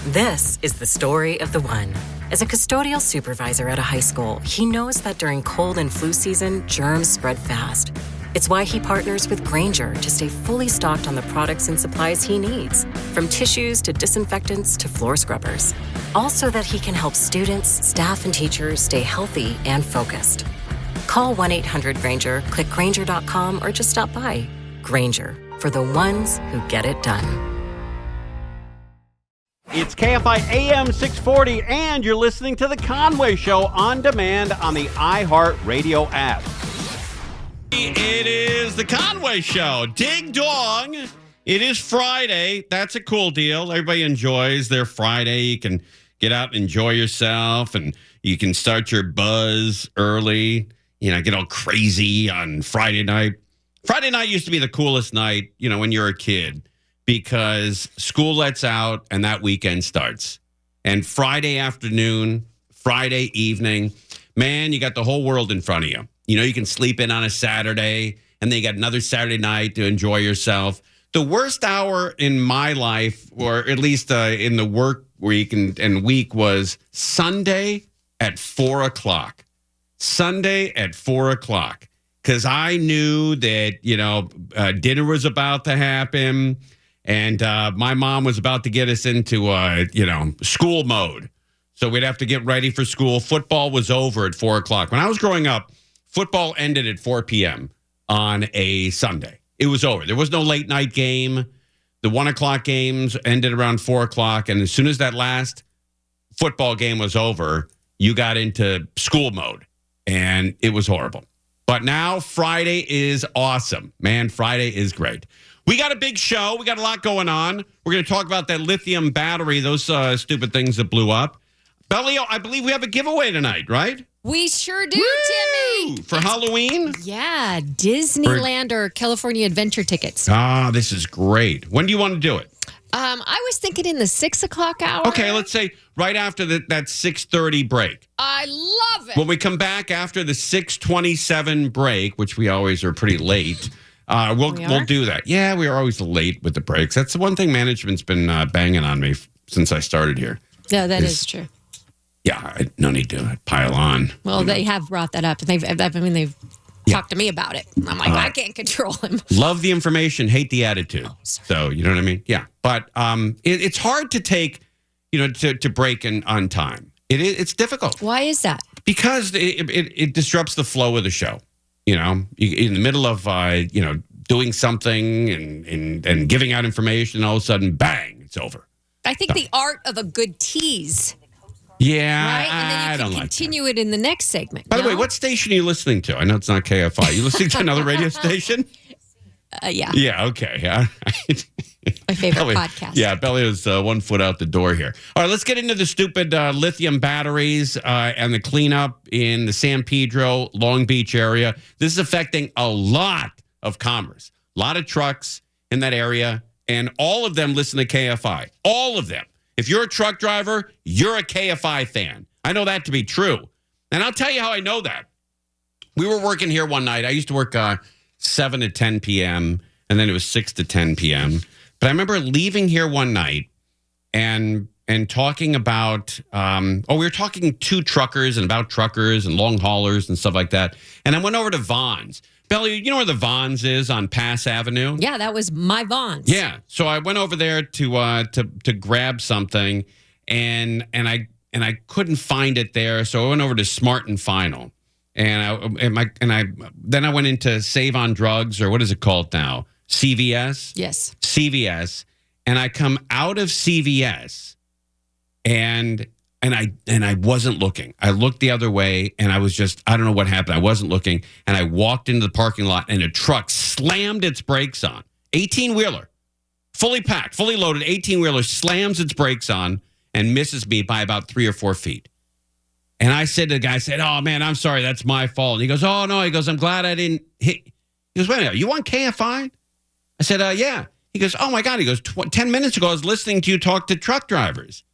This is the story of the one. As a custodial supervisor at a high school, he knows that during cold and flu season, germs spread fast. It's why he partners with Grainger to stay fully stocked on the products and supplies he needs, from tissues to disinfectants to floor scrubbers. Also that he can help students, staff, and teachers stay healthy and focused. Call 1-800-GRAINGER, click Grainger.com, or just stop by. Grainger, for the ones who get it done. It's KFI AM 640, and you're listening to The Conway Show on demand on the iHeartRadio app. It is The Conway Show. Ding dong. It is Friday. That's a cool deal. Everybody enjoys their Friday. You can get out and enjoy yourself, and you can start your buzz early. You know, get all crazy on Friday night. Friday night used to be the coolest night, you know, when you're a kid, because school lets out and that weekend starts. And Friday afternoon, Friday evening, man, you got the whole world in front of you. You know, you can sleep in on a Saturday, and then you got another Saturday night to enjoy yourself. The worst hour in my life, or at least in the work week and week, was Sunday at 4 o'clock. Sunday at 4 o'clock. Because I knew that, you know, dinner was about to happen. And my mom was about to get us into, school mode. So we'd have to get ready for school. Football was over at 4 o'clock. When I was growing up, football ended at 4 p.m. on a Sunday. It was over. There was no late night game. The 1 o'clock games ended around 4 o'clock. And as soon as that last football game was over, you got into school mode. And it was horrible. But now Friday is awesome. Man, Friday is great. We got a big show. We got a lot going on. We're going to talk about that lithium battery, those stupid things that blew up. Bellio, I believe we have a giveaway tonight, right? We sure do, Woo! Timmy. For Halloween? Yeah, Disneyland or California Adventure tickets. Ah, this is great. When do you want to do it? I was thinking in the 6 o'clock hour. Okay, let's say right after that 6:30 break. I love it. When we come back after the 6:27 break, which we always are pretty late, we'll do that. Yeah, we are always late with the breaks. That's the one thing management's been banging on me since I started here. Yeah, that is true. Yeah, no need to pile on. Well, they have brought that up. They've talked to me about it. I'm like, I can't control him. Love the information, hate the attitude. So, you know what I mean? Yeah. But it's hard to take, to break on time. It's difficult. Why is that? Because it disrupts the flow of the show. You know, in the middle of, doing something and giving out information, all of a sudden, bang, it's over. I think the art of a good tease. Yeah, right? And then you can continue it in the next segment. By the way, what station are you listening to? I know it's not KFI. Are you listening to another radio station? Yeah. Yeah, okay. My favorite podcast. Yeah, Belly is 1 foot out the door here. All right, let's get into the stupid lithium batteries and the cleanup in the San Pedro, Long Beach area. This is affecting a lot of commerce. A lot of trucks in that area, and all of them listen to KFI. All of them. If you're a truck driver, you're a KFI fan. I know that to be true. And I'll tell you how I know that. We were working here one night. I used to work 7 to 10 p.m., and then it was 6 to 10 p.m. But I remember leaving here one night and talking about, we were talking to truckers and about truckers and long haulers and stuff like that. And I went over to Vaughn's. Belly, you know where the Vaughn's is on Pass Avenue? Yeah, that was my Vaughn's. Yeah, so I went over there to grab something, and I couldn't find it there, so I went over to Smart and Final, then I went into Save on Drugs, or what is it called now? CVS. Yes. CVS, and I come out of CVS, and I wasn't looking. I looked the other way, and I was I don't know what happened. I wasn't looking, and I walked into the parking lot, and a truck slammed its brakes on. 18-wheeler, fully packed, fully loaded 18-wheeler, slams its brakes on and misses me by about 3 or 4 feet. And I said to the guy, oh, man, I'm sorry, that's my fault. And he goes, oh, no. He goes, I'm glad I didn't hit. He goes, wait a minute, you on KFI? I said, yeah. He goes, oh, my God. He goes, 10 minutes ago, I was listening to you talk to truck drivers.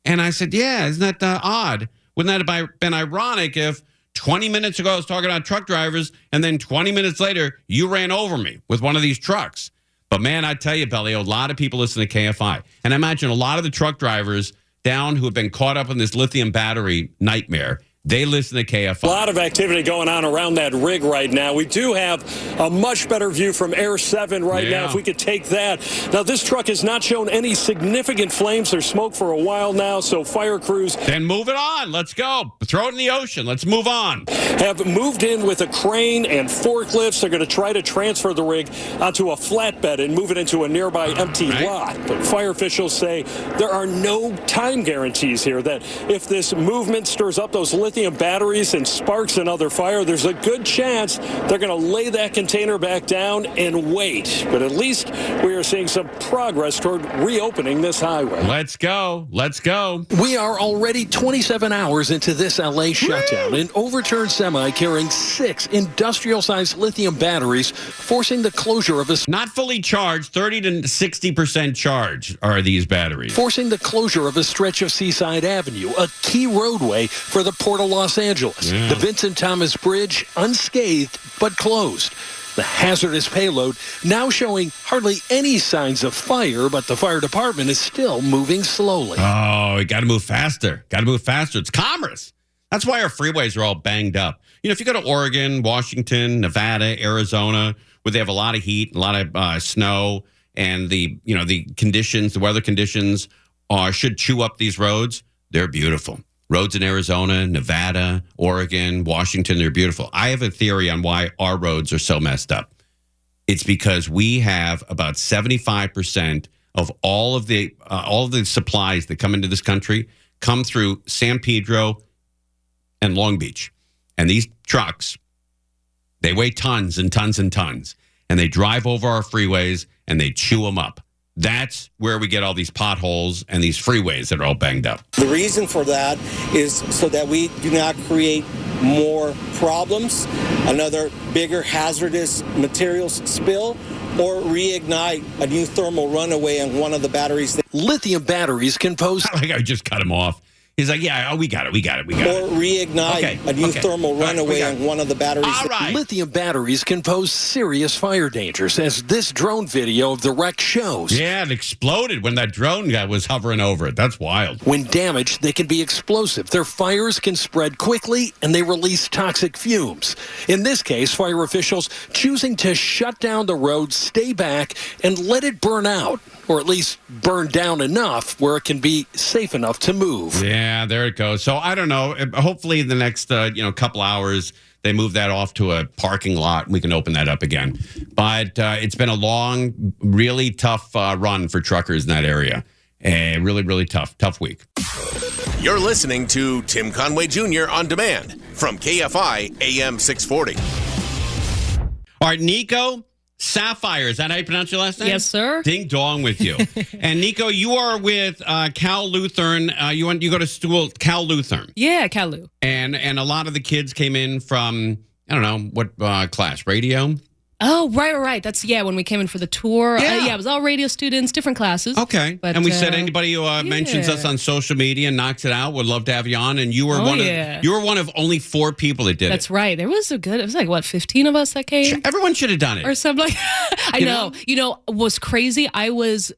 And I said, yeah, isn't that odd? Wouldn't that have been ironic if 20 minutes ago I was talking about truck drivers and then 20 minutes later you ran over me with one of these trucks? But man, I tell you, Belly, a lot of people listen to KFI. And I imagine a lot of the truck drivers down who have been caught up in this lithium battery nightmare, they listen to KFI. A lot of activity going on around that rig right now. We do have a much better view from Air 7 right now, if we could take that. Now, this truck has not shown any significant flames or smoke for a while now, so fire crews... Then move it on. Let's go. Throw it in the ocean. Let's move on. ...have moved in with a crane and forklifts. They're going to try to transfer the rig onto a flatbed and move it into a nearby empty lot. But fire officials say there are no time guarantees here, that if this movement stirs up those lithium batteries and sparks another fire, there's a good chance they're going to lay that container back down and wait. But at least we are seeing some progress toward reopening this highway. Let's go. Let's go. We are already 27 hours into this LA shutdown. An overturned semi carrying 6 industrial-sized lithium batteries, forcing the closure of a... Not fully charged, 30 to 60% charged are these batteries. Forcing the closure of a stretch of Seaside Avenue, a key roadway for the Port of Los Angeles. Yeah. The Vincent Thomas Bridge unscathed but closed. The hazardous payload now showing hardly any signs of fire, but the fire department is still moving slowly. Oh, you got to move faster. Got to move faster. It's commerce. That's why our freeways are all banged up. You know, if you go to Oregon, Washington, Nevada, Arizona, where they have a lot of heat, a lot of snow, and the conditions, the weather conditions should chew up these roads. They're beautiful. Roads in Arizona, Nevada, Oregon, Washington, they're beautiful. I have a theory on why our roads are so messed up. It's because we have about 75% of all of the supplies that come into this country come through San Pedro and Long Beach. And these trucks, they weigh tons and tons and tons. And they drive over our freeways and they chew them up. That's where we get all these potholes and these freeways that are all banged up. The reason for that is so that we do not create more problems, another bigger hazardous materials spill, or reignite a new thermal runaway on one of the batteries. Lithium batteries can pose... Like I just cut him off. He's like, yeah, we got it. Or reignite a new thermal runaway on one of the batteries. All right. Lithium batteries can pose serious fire dangers, as this drone video of the wreck shows. Yeah, it exploded when that drone guy was hovering over it. That's wild. When damaged, they can be explosive. Their fires can spread quickly, and they release toxic fumes. In this case, fire officials choosing to shut down the road, stay back, and let it burn out, or at least burn down enough where it can be safe enough to move. Yeah, there it goes. So I don't know. Hopefully, the next couple hours they move that off to a parking lot and we can open that up again. But it's been a long, really tough run for truckers in that area. Really, really tough week. You're listening to Tim Conway Jr. on demand from KFI AM 640. All right, Nico Sapphire, is that how you pronounce your last name? Yes, sir. Ding dong with you. And Nico, you are with Cal Lutheran. You go to school Cal Lutheran. Yeah, Cal Lu. And a lot of the kids came in from, I don't know, what class? Radio? Oh, right. That's, when we came in for the tour. Yeah. It was all radio students, different classes. Okay. But, and we said anybody who mentions us on social media and knocks it out would love to have you on. And you were one of only 4 people that did That's right. There was it was like, 15 of us that came? Everyone should have done it. Or something like I know. You know, was crazy. I was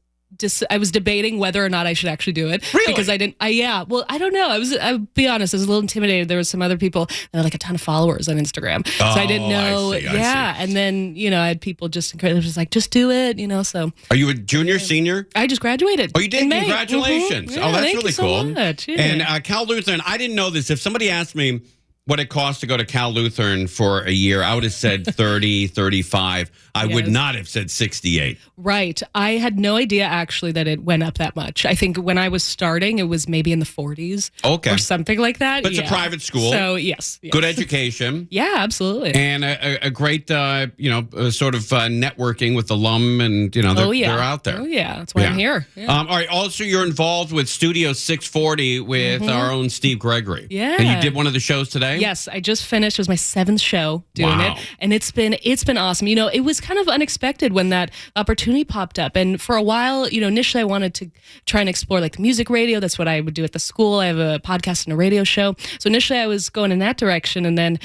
debating whether or not I should actually do it. Really? Because I didn't. Well, I don't know. I'll be honest. I was a little intimidated. There was some other people that had like a ton of followers on Instagram, so I didn't know. I see. And then I had people just like, just do it. So. Are you a junior, senior? I just graduated. Oh, you did? In May. Congratulations! Mm-hmm. Yeah, oh, that's thank really you so cool. Much. Yeah. And Cal Lutheran, I didn't know this. If somebody asked me what it costs to go to Cal Lutheran for a year, I would have said 30, 35. I would not have said 68. Right. I had no idea, actually, that it went up that much. I think when I was starting, it was maybe in the 40s. Okay. Or something like that. But it's a private school. So, yes. Good education. Yeah, absolutely. And a great, sort of networking with alum, and, they're out there. Oh, yeah. That's why I'm here. Yeah. All right. Also, you're involved with Studio 640 with our own Steve Gregory. Yeah. And you did one of the shows today? today? Yes, I just finished. It was my 7th show doing it, and it's been awesome. You know, it was kind of unexpected when that opportunity popped up, and for a while, you know, initially I wanted to try and explore like the music radio. That's what I would do at the school. I have a podcast and a radio show, so initially I was going in that direction, and then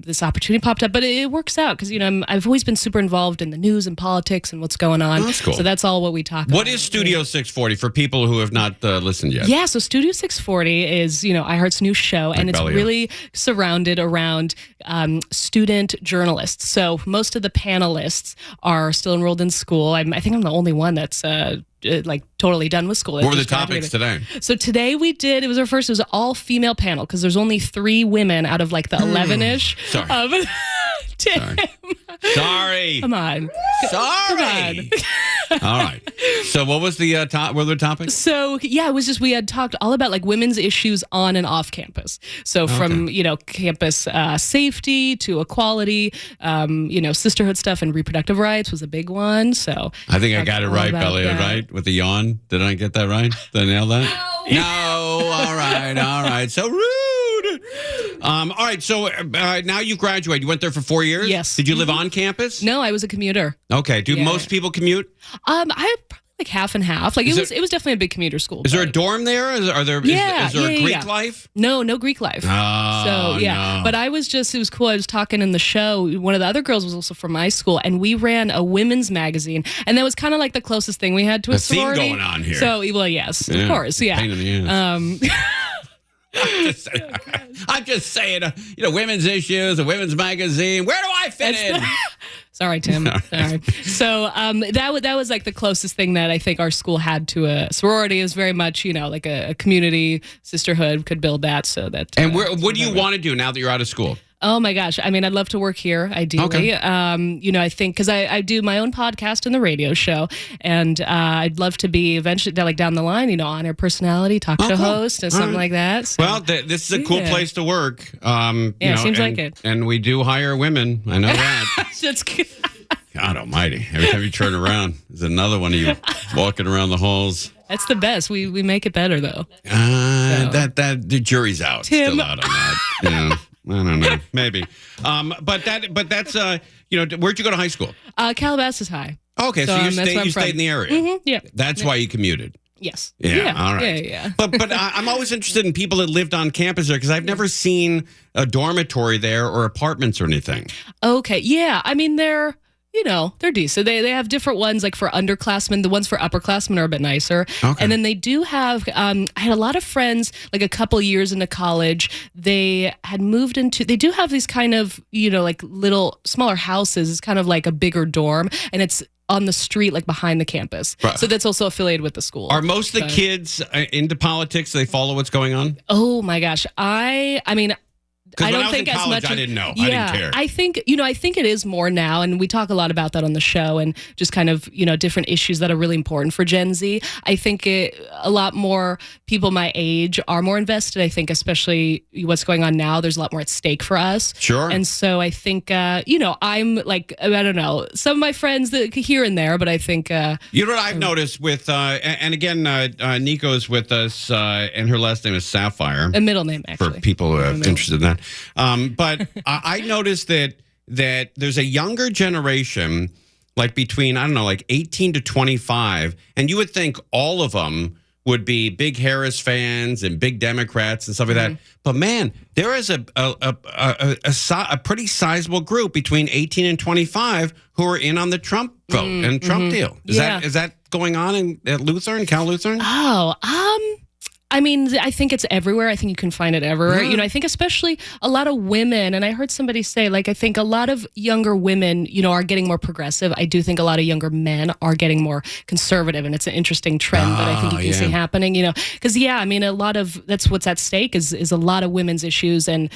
this opportunity popped up. But it works out because, you know, I've always been super involved in the news and politics and what's going on. Oh, that's cool. So that's all what we talk about. What is Studio 640 for people who have not listened yet? Yeah, so Studio 640 is, you know, iHeart's new show, and it's really surrounded around student journalists. So most of the panelists are still enrolled in school. I think I'm the only one that's like totally done with school. What were the topics today? So today it was an all-female panel because there's only 3 women out of like the 11-ish. Sorry. Tim. Sorry. Come on. Sorry. All right. So what was the what were the topics? So yeah, it was just we had talked all about like women's issues on and off campus. So from you know campus safety to equality, you know sisterhood stuff and reproductive rights was a big one. So I think I got it right, Belly. Right with the yawn. Did I get that right? Did I nail that? No. All right. So rude. All right. So now you graduated. You went there for 4 years. Yes. Did you live on campus? No, I was a commuter. Okay. Do most people commute? I probably like half and half. Like it was definitely a big commuter school. Is there a dorm there? Is there a Greek life? No Greek life. Oh, so yeah. No. But it was cool. I was talking in the show. One of the other girls was also from my school, and we ran a women's magazine, and that was kind of like the closest thing we had to a sorority. Theme going on here. So well, yes, of course, yeah. Pain in the ass. I'm just saying, you know, women's issues, a women's magazine. Where do I fit in? Sorry, Tim. Sorry. So that was like the closest thing that I think our school had to a sorority. It was very much, you know, like a community sisterhood could build that. So that. And what do you want to do now that you're out of school? Oh my gosh. I mean, I'd love to work here, ideally. Okay. You know, I think because I do my own podcast and the radio show, and I'd love to be eventually, like down the line, you know, on-air personality, talk show host, or something like that. So, well, this is a cool place to work. It seems like it. And we do hire women. I know that. That's good. God almighty. Every time you turn around, there's another one of you walking around the halls. That's the best. We make it better, though. That the jury's out. Tim. Still out on that. You know, I don't know. Maybe. But that's you know, where'd you go to high school? Calabasas High. Okay, so you stayed in the area. Mm-hmm, yeah. That's why you commuted. Yes. Yeah. All right. Yeah. But I'm always interested in people that lived on campus there because I've never seen a dormitory there or apartments or anything. Okay. Yeah. I mean, they're decent. They have different ones like for underclassmen. The ones for upperclassmen are a bit nicer. Okay. And then they do have, I had a lot of friends, like a couple years into college, they had moved they do have these kind of, you know, like little smaller houses. It's kind of like a bigger dorm, and it's on the street, like behind the campus. Right. So that's also affiliated with the school. Are most of the kids into politics? Do they follow what's going on? Oh my gosh. I mean, Because when I was in college, I didn't know. I didn't care. I think it is more now, and we talk a lot about that on the show, and just kind of, you know, different issues that are really important for Gen Z. I think a lot more people my age are more invested. I think especially what's going on now, there's a lot more at stake for us. Sure. And so I think, you know, I'm like, I don't know, some of my friends that here and there, but I think... you know what I've noticed with, and again, Nico's with us, and her last name is Sapphire. A middle name, actually. For people who are interested in that. But I noticed that there's a younger generation, like between, I don't know, like 18 to 25, and you would think all of them would be big Harris fans and big Democrats and stuff like that. But man, there is a pretty sizable group between 18 and 25 who are in on the Trump vote and Trump deal. Is that going on at Lutheran, Cal Lutheran? I mean, I think it's everywhere. I think you can find it everywhere. You know, I think especially a lot of women, and I heard somebody say, like, I think a lot of younger women, you know, are getting more progressive. I do think a lot of younger men are getting more conservative, and it's an interesting trend that I think you can see happening, you know, because, I mean, a lot of, that's what's at stake is a lot of women's issues and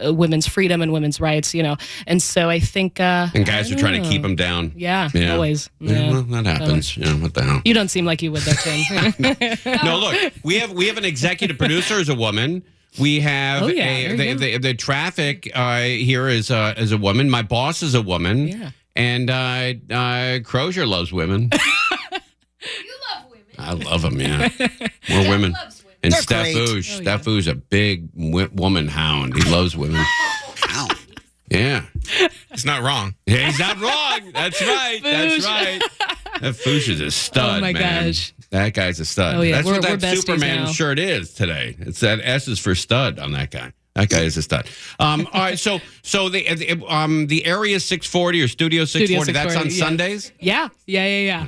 women's freedom and women's rights, you know, and so I think... and guys are trying to keep them down. Yeah. Always. Yeah, well, that happens. Yeah, what the hell? You don't seem like you would, though, Tim. No, look, we have an executive producer as a woman. We have the traffic here is a woman. My boss is a woman. Yeah. And Crozier loves women. You love women. I love them, yeah. We're women. Loves women. And They're Steph-Oosh. great. Steph-Oosh a big woman hound. He loves women. Ow. Yeah. He's not wrong. Yeah, he's not wrong. That's right. That's right. That Foosh is a stud, Oh, my man. gosh. That guy's a stud. Oh, yeah. That's We're what that besties Superman now. shirt is today. It's that S is for stud on that guy. That guy is a stud. All right, so the Area 640 or Studio 640, that's on 640, yeah. Sundays? Yeah.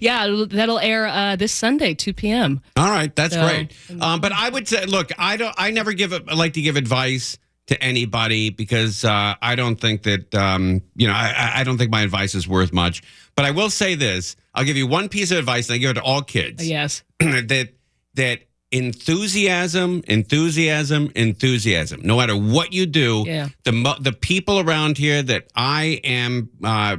Yeah, that'll air this Sunday, 2 p.m. All right, that's So- great. But I would say, look, I never like to give advice to anybody because I don't think that I don't think my advice is worth much. But I will say this: I'll give you one piece of advice, and I give it to all kids. Yes. that enthusiasm. No matter what you do, Yeah. the people around here that I am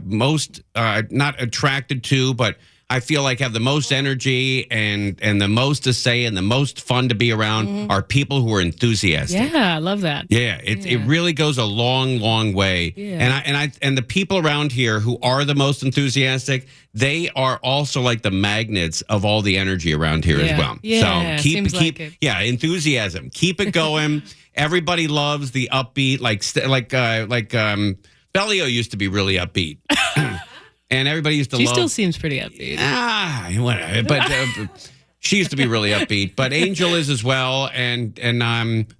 most not attracted to, but I feel like have the most energy and the most to say and the most fun to be around are people who are enthusiastic. Yeah, I love that. Yeah, it really goes a long way. Yeah. And the people around here who are the most enthusiastic, they are also like the magnets of all the energy around here as well. Yeah, so seems like it. enthusiasm. Keep it going. Everybody loves the upbeat, like Bellio used to be really upbeat. And everybody used to She love. still seems pretty upbeat. Whatever. But she used to be really upbeat. But Angel is as well. And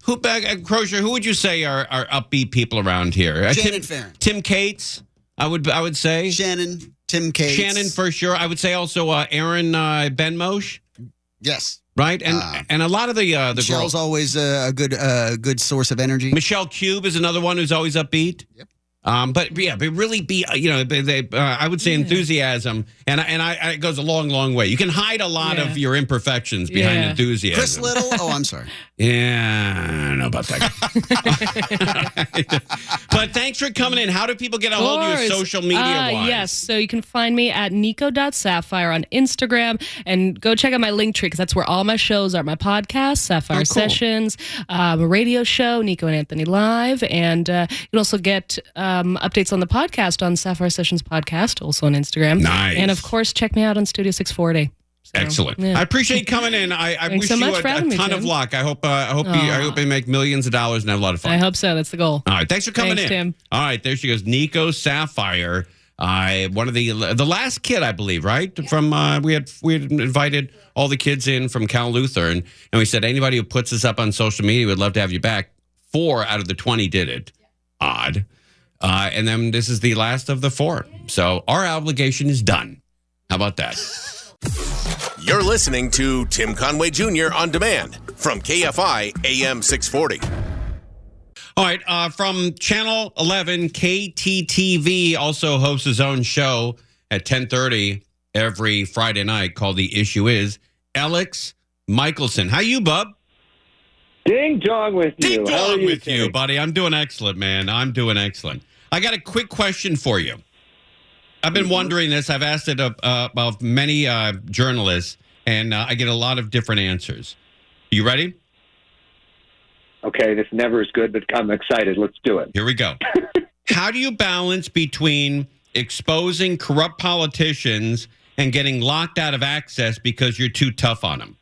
Crozier, who would you say are upbeat people around here? Shannon Farron. Tim Cates, I would say. Shannon, Tim Cates. Shannon for sure. I would say also Aaron Benmosh. Yes. Right, and a lot of the Michelle's girls. always a good source of energy. Michelle Cube is another one who's always upbeat. Yep. But really be, I would say enthusiasm, and it goes a long way. You can hide a lot of your imperfections behind enthusiasm. Chris Little. Oh, I'm sorry. Yeah, I don't know about that. But thanks for coming in. How do people get a hold of you social media-wise? Yes, so you can find me at nico.sapphire on Instagram, and go check out my link tree because that's where all my shows are. My podcast, Sapphire Sessions, a radio show, Nico and Anthony Live, and you can also get updates on the podcast on Sapphire Sessions Podcast, also on Instagram. Nice. And of course, check me out on Studio 640. So, Excellent. yeah. I appreciate you coming in. I Thanks wish so you much a for having me, ton Tim. of luck. I hope you make millions of dollars and have a lot of fun. I hope so. That's the goal. All right. Thanks for coming Thanks, in. Tim. All right. There she goes. Nico Sapphire. One of the last kid, I believe, right? From we had invited all the kids in from Cal Lutheran, and we said anybody who puts this up on social media would love to have you back. 4 out of the 20 did it. Odd. And then this is the last of the 4. So our obligation is done. How about that? You're listening to Tim Conway Jr. on demand from KFI AM 640. All right, from Channel 11, KTTV also hosts his own show at 10:30 every Friday night called The Issue Is. Elex Michaelson. How you, bub? Ding dong with you. Ding How are dong you with you, today? buddy. I'm doing excellent, man. I'm doing excellent. I got a quick question for you. I've been wondering this. I've asked it of many journalists, and I get a lot of different answers. You ready? Okay, this never is good, but I'm excited. Let's do it. Here we go. How do you balance between exposing corrupt politicians and getting locked out of access because you're too tough on them?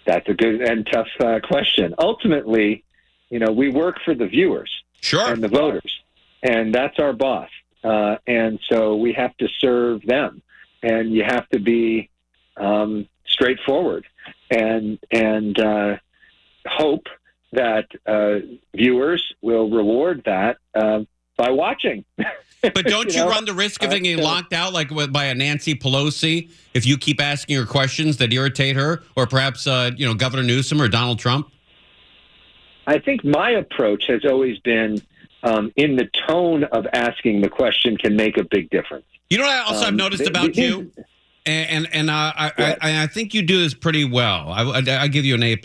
That's a good and tough question. Ultimately, we work for the viewers and the voters, and that's our boss. And so we have to serve them, and you have to be straightforward and hope that viewers will reward that by watching. But don't you run the risk of getting locked out like by a Nancy Pelosi if you keep asking her questions that irritate her, or perhaps Governor Newsom or Donald Trump? I think my approach has always been in the tone of asking the question can make a big difference. You know what I've noticed about you? And I think you do this pretty well. I give you an A+.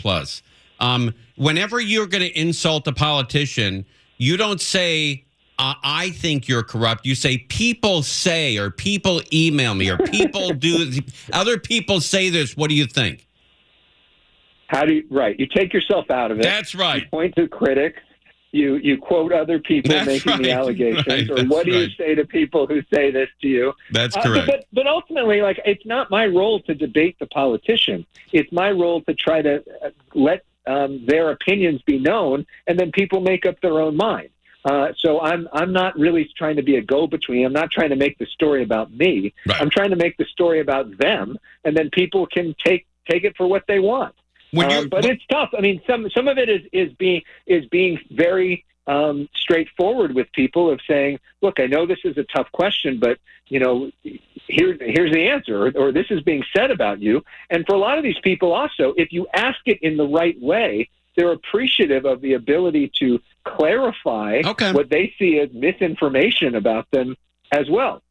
Whenever you're going to insult a politician, you don't say, I think you're corrupt. You say, people say, or people email me, or people do. Other people say this. What do you think? Right. You take yourself out of it. That's right. You point to critics, You quote other people That's making the right, allegations, right, or that's what do you right. say to people who say this to you? That's correct. But ultimately, like, it's not my role to debate the politician. It's my role to try to let their opinions be known, and then people make up their own mind. So I'm not really trying to be a go-between. I'm not trying to make the story about me. Right. I'm trying to make the story about them, and then people can take it for what they want. But it's tough. I mean, some of it is being very straightforward with people, of saying, look, I know this is a tough question, but here's the answer, or this is being said about you. And for a lot of these people also, if you ask it in the right way, they're appreciative of the ability to clarify what they see as misinformation about them as well.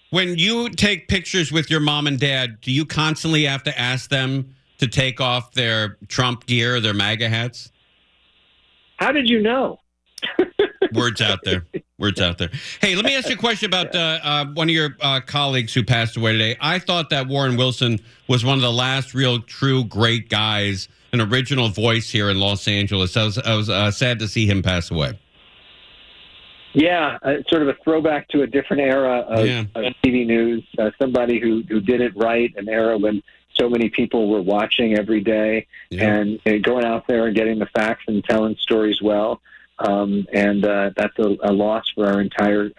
When you take pictures with your mom and dad, do you constantly have to ask them to take off their Trump gear, their MAGA hats? How did you know? Words out there. Words out there. Hey, let me ask you a question about one of your colleagues who passed away today. I thought that Warren Wilson was one of the last real, true, great guys, an original voice here in Los Angeles. I was sad to see him pass away. Yeah, sort of a throwback to a different era of TV news. Somebody who did it right, an era when so many people were watching every day and going out there and getting the facts and telling stories well. And that's a loss for our entire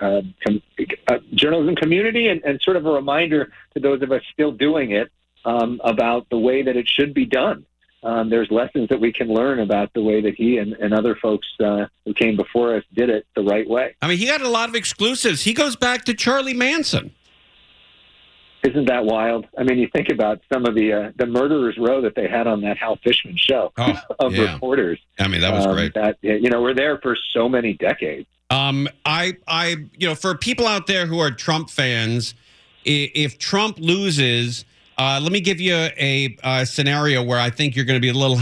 journalism community, and sort of a reminder to those of us still doing it about the way that it should be done. There's lessons that we can learn about the way that he and other folks who came before us did it the right way. I mean, he got a lot of exclusives. He goes back to Charlie Manson. Isn't that wild? I mean, you think about some of the murderers row that they had on that Hal Fishman show of reporters. I mean, that was great. That were there for so many decades. For people out there who are Trump fans, if Trump loses, let me give you a scenario where I think you're going to be a little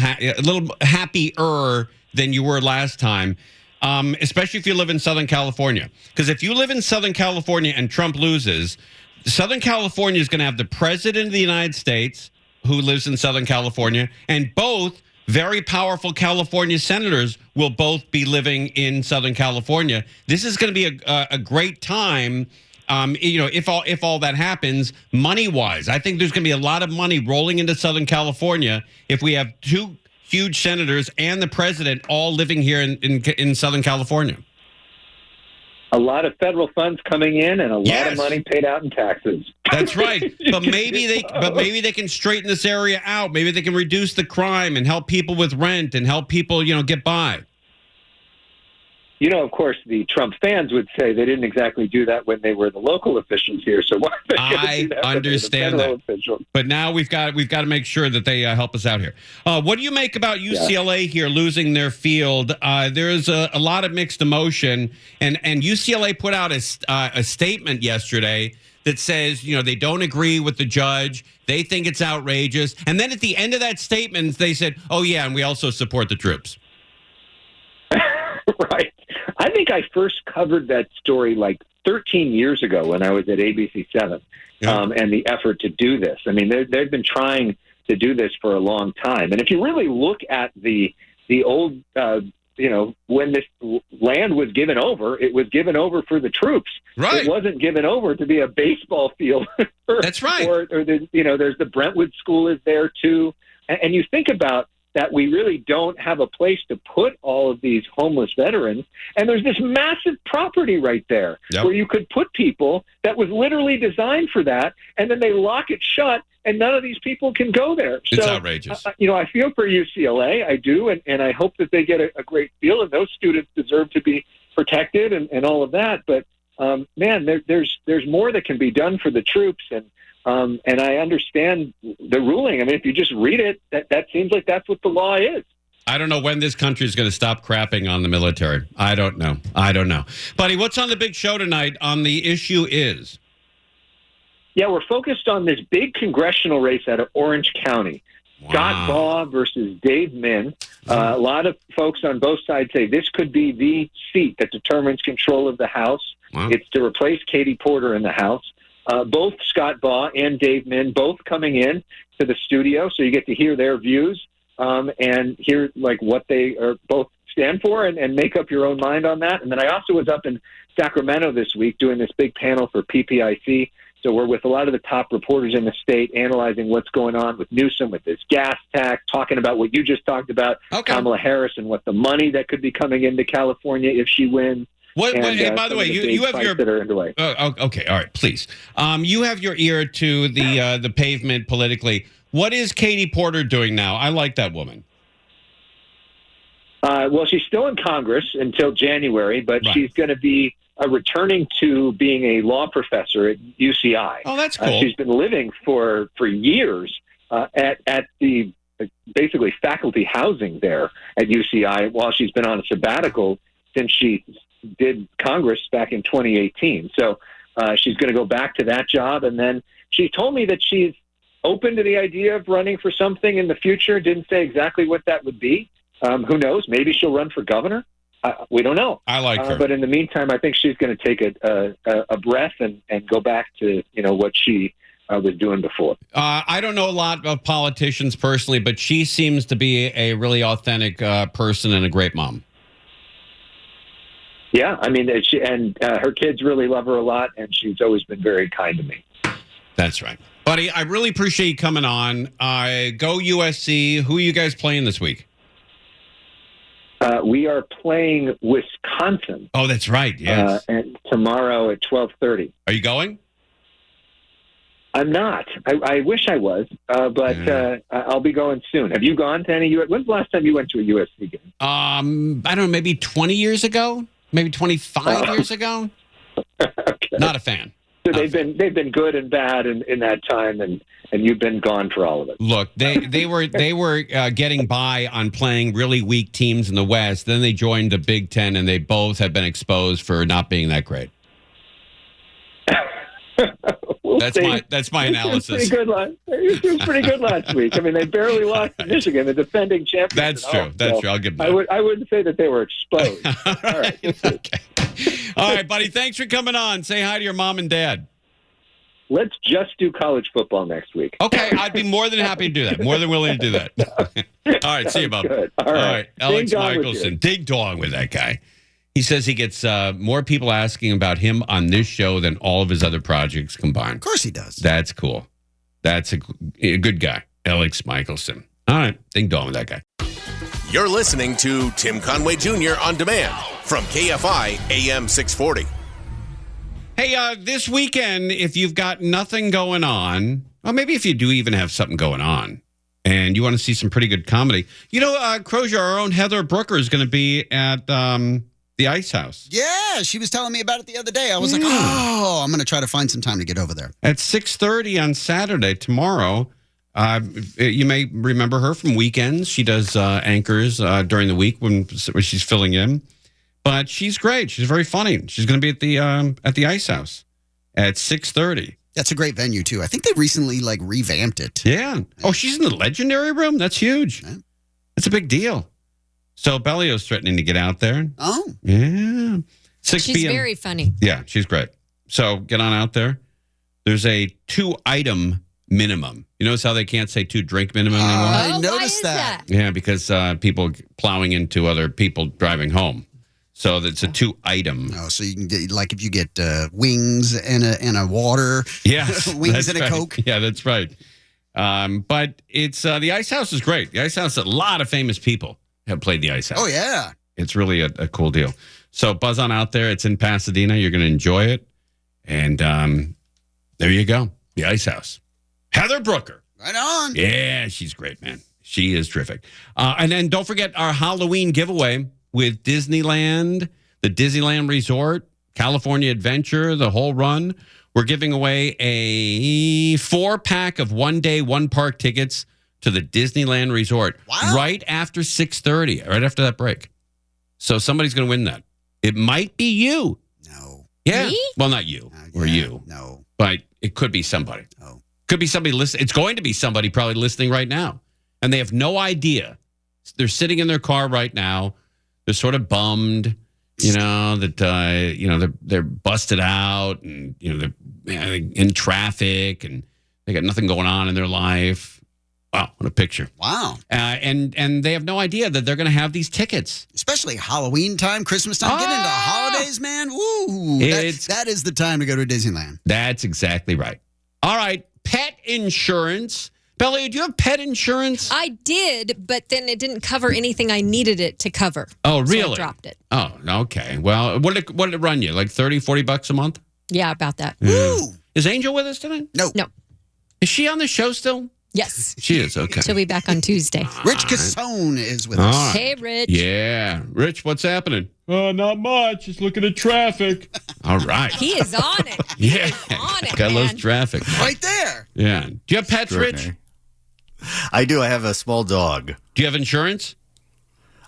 happier than you were last time. Especially if you live in Southern California, because if you live in Southern California and Trump loses, Southern California is going to have the president of the United States who lives in Southern California, and both very powerful California senators will both be living in Southern California. This is going to be a great time, if all that happens, money-wise. I think there's going to be a lot of money rolling into Southern California if we have two huge senators and the president all living here in Southern California. A lot of federal funds coming in and a lot of money paid out in taxes. That's right. But maybe they can straighten this area out. Maybe they can reduce the crime and help people with rent and help people, get by. Of course, the Trump fans would say they didn't exactly do that when they were the local officials here. So why are they going to do that? I understand that. Officials? But now we've got to make sure that they help us out here. What do you make about UCLA here losing their field? There's a lot of mixed emotion, and UCLA put out a statement yesterday that says, they don't agree with the judge. They think it's outrageous. And then at the end of that statement, they said, oh, yeah, and we also support the troops. Right. I think I first covered that story like 13 years ago when I was at ABC 7 and the effort to do this. I mean, they've been trying to do this for a long time. And if you really look at the old, when this land was given over, it was given over for the troops. Right. It wasn't given over to be a baseball field. That's right. Or there's the Brentwood School is there too. And you think about that, we really don't have a place to put all of these homeless veterans. And there's this massive property right there where you could put people that was literally designed for that, and then they lock it shut, and none of these people can go there. It's outrageous. I feel for UCLA, I do, and I hope that they get a great deal, and those students deserve to be protected and all of that. But, man, there's more that can be done for the troops, and I understand the ruling. I mean, if you just read it, that seems like that's what the law is. I don't know when this country is going to stop crapping on the military. I don't know. Buddy, what's on the big show tonight on The Issue Is? Yeah, we're focused on this big congressional race out of Orange County. Wow. Scott Baugh versus Dave Min. A lot of folks on both sides say this could be the seat that determines control of the House. Wow. It's to replace Katie Porter in the House. Both Scott Baugh and Dave Min both coming in to the studio, so you get to hear their views and hear like what they are both stand for and make up your own mind on that. And then I also was up in Sacramento this week doing this big panel for PPIC. So we're with a lot of the top reporters in the state, analyzing what's going on with Newsom, with this gas tax, talking about what you just talked about, Kamala Harris, and what the money that could be coming into California if she wins. Hey, by the way, you have your that are underway. Okay, all right, please. You have your ear to the pavement politically. What is Katie Porter doing now? I like that woman. Well, she's still in Congress until January, but she's going to be returning to being a law professor at UCI. Oh, that's cool. She's been living for years at the basically faculty housing there at UCI while she's been on a sabbatical since she did Congress back in 2018. So she's going to go back to that job. And then she told me that she's open to the idea of running for something in the future. Didn't say exactly what that would be. Who knows? Maybe she'll run for governor. We don't know. I like her. But in the meantime, I think she's going to take a breath and go back to what she was doing before. I don't know a lot of politicians personally, but she seems to be a really authentic person and a great mom. Yeah, I mean, her kids really love her a lot, and she's always been very kind to me. That's right. Buddy, I really appreciate you coming on. Go USC. Who are you guys playing this week? We are playing Wisconsin. Oh, that's right. Yes. And tomorrow at 12:30. Are you going? I'm not. I wish I was, but I'll be going soon. Have you gone to any? When's the last time you went to a USC game? I don't know, maybe 20 years ago, maybe 25 years ago. Okay. Not a fan. So they've been good and bad in that time, and you've been gone for all of it. Look, they were getting by on playing really weak teams in the West. Then they joined the Big Ten, and they both have been exposed for not being that great. That's my analysis. It was pretty good last week. I mean, they barely lost to Michigan, the defending champions. That's true. That's true. I'll give them that. I wouldn't say that they were exposed. All right. Okay. All right, buddy. Thanks for coming on. Say hi to your mom and dad. Let's just do college football next week. Okay, I'd be more than happy to do that. More than willing to do that. All right, see you, Bob. All right. Elex Michaelson. Dig dong with that guy. He says he gets more people asking about him on this show than all of his other projects combined. Of course he does. That's cool. That's a good guy, Elex Michaelson. All right, ding dong with that guy. You're listening to Tim Conway Jr. On Demand from KFI AM 640. Hey, this weekend, if you've got nothing going on, or maybe if you do even have something going on, and you want to see some pretty good comedy, Crozier, our own Heather Brooker is going to be at the Icehouse. Yeah, she was telling me about it the other day. I was like, I'm going to try to find some time to get over there. At 6:30 on Saturday, tomorrow. You may remember her from weekends. She does anchors during the week when she's filling in. But she's great. She's very funny. She's going to be at the Icehouse at 6:30. That's a great venue, too. I think they recently, revamped it. Yeah. Oh, she's in the Legendary Room? That's huge. Yeah. That's a big deal. So Bellio's threatening to get out there. Oh. Yeah. 6 She's p.m. very funny. Yeah, she's great. So get on out there. There's a 2-item minimum. You notice how they can't say 2-drink minimum anymore? I noticed that. Yeah, because people plowing into other people driving home. So that's a 2-item. Oh, so you can get, if you get wings and a water. Yes. Wings and a Coke. Yeah, that's right. But it's the Icehouse is great. The Icehouse, a lot of famous people have played the Icehouse. Oh, yeah. It's really a cool deal. So buzz on out there. It's in Pasadena. You're going to enjoy it. And there you go. The Icehouse. Heather Brooker. Right on. Yeah, she's great, man. She is terrific. And then don't forget our Halloween giveaway with Disneyland, the Disneyland Resort, California Adventure, the whole run. We're giving away a 4-pack of 1-day, 1-park tickets to the Disneyland Resort. Wow. Right after 6:30, right after that break. So somebody's going to win that. It might be you. No. Yeah. Me? Well, not you or you. No. But it could be somebody. Oh. Could be somebody listening. It's going to be somebody probably listening right now. And they have no idea. They're sitting in their car right now. They're sort of bummed, that, they're busted out and, they're in traffic and they got nothing going on in their life. Wow, what a picture. Wow. And they have no idea that they're going to have these tickets. Especially Halloween time, Christmas time. Get into holidays, man. Woo. That is the time to go to Disneyland. That's exactly right. All right, pet insurance. Belly, do you have pet insurance? I did, but then it didn't cover anything I needed it to cover. Oh, really? So I dropped it. Oh, okay. Well, what did it run you? Like $30-$40 a month? Yeah, about that. Woo. Is Angel with us tonight? No. Is she on the show still? Yes. She is, okay. She'll be back on Tuesday. Rich Cassone is with us. Right. Hey, Rich. Yeah. Rich, what's happening? Not much. Just looking at traffic. All right. He is on it. Yeah. On it, Guy loves man. traffic. Right there. Yeah. Do you have pets, Rich? I do. I have a small dog. Do you have insurance?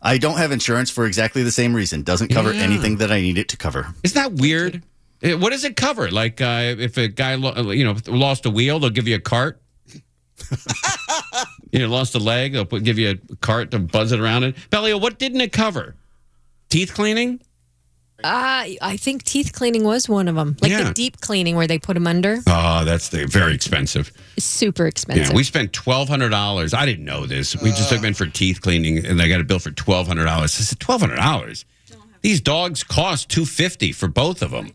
I don't have insurance for exactly the same reason. Doesn't cover anything that I need it to cover. Isn't that weird? What does it cover? Like if a guy lost a wheel, they'll give you a cart. Lost a leg, they'll give you a cart to buzz it around in. Belly, what didn't it cover? Teeth cleaning? I think teeth cleaning was one of them. Like the deep cleaning where they put them under. Oh, that's very expensive. It's super expensive. Yeah, we spent $1,200. I didn't know this. We just took them in for teeth cleaning, and they got a bill for $1,200. I said, $1,200? These dogs cost $250 for both of them.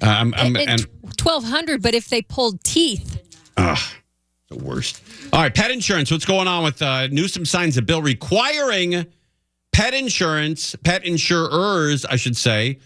And $1,200, but if they pulled teeth. The worst. All right, pet insurance. What's going on with Newsom signs a bill requiring pet insurance, pet insurers, I should say,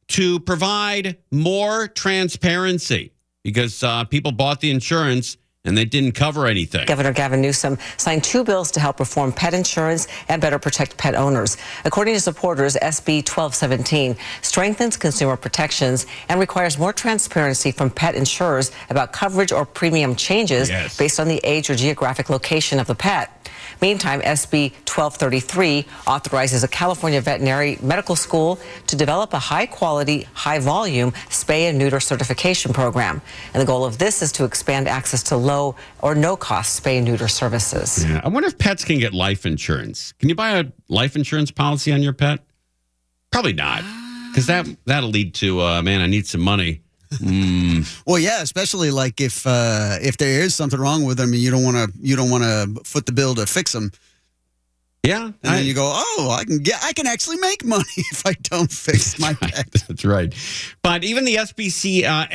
to provide more transparency because people bought the insurance and they didn't cover anything. Governor Gavin Newsom signed 2 bills to help reform pet insurance and better protect pet owners. According to supporters, SB 1217 strengthens consumer protections and requires more transparency from pet insurers about coverage or premium changes based on the age or geographic location of the pet. Meantime, SB 1233 authorizes a California veterinary medical school to develop a high-quality, high-volume spay and neuter certification program. And the goal of this is to expand access to low or no-cost spay and neuter services. Yeah, I wonder if pets can get life insurance. Can you buy a life insurance policy on your pet? Probably not, because that'll lead to, man, I need some money. Well, yeah, especially like if there is something wrong with them and you don't want to foot the bill to fix them. Yeah, and then you go, I can actually make money if I don't fix my pet. That's right. But even the ASPCA,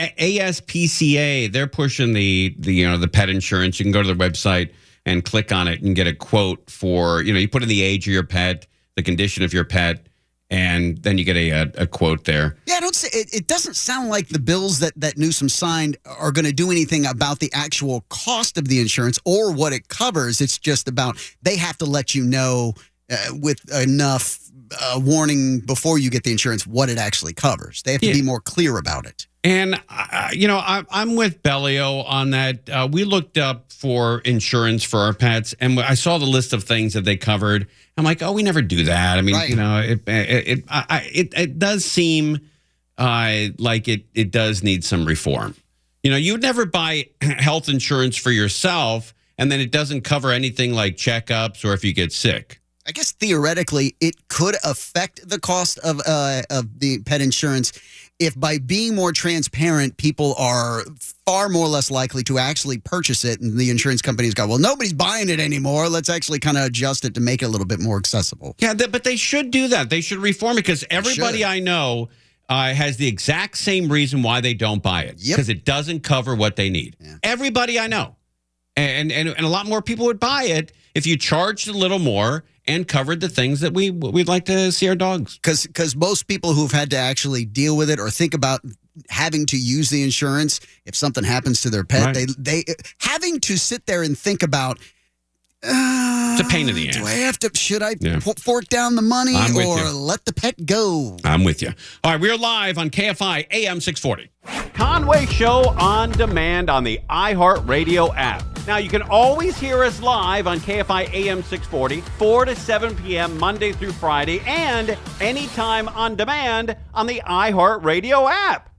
they're pushing the pet insurance. You can go to their website and click on it and get a quote for you put in the age of your pet, the condition of your pet. And then you get a quote there. Yeah, it doesn't sound like the bills that Newsom signed are going to do anything about the actual cost of the insurance or what it covers. It's just about they have to let you know with enough warning before you get the insurance what it actually covers. They have to be more clear about it. And, I'm with Bellio on that. We looked up for insurance for our pets, and I saw the list of things that they covered. I'm like, we never do that. I mean, it does seem like it does need some reform. You would never buy health insurance for yourself, and then it doesn't cover anything like checkups or if you get sick. I guess theoretically it could affect the cost of the pet insurance if by being more transparent, people are far more less likely to actually purchase it. And the insurance companies go, well, nobody's buying it anymore. Let's actually kind of adjust it to make it a little bit more accessible. Yeah, but they should do that. They should reform it because everybody I know has the exact same reason why they don't buy it. Because it doesn't cover what they need. Yeah. Everybody I know. And a lot more people would buy it if you charged a little more and covered the things that we'd like to see our dogs. Because most people who've had to actually deal with it or think about having to use the insurance if something happens to their pet, they having to sit there and think about, it's a pain in the ass. Should I fork down the money or let the pet go? I'm with you. All right, we're live on KFI AM 640. Conway Show on demand on the iHeartRadio app. Now, you can always hear us live on KFI AM 640, 4 to 7 p.m. Monday through Friday, and anytime on demand on the iHeartRadio app.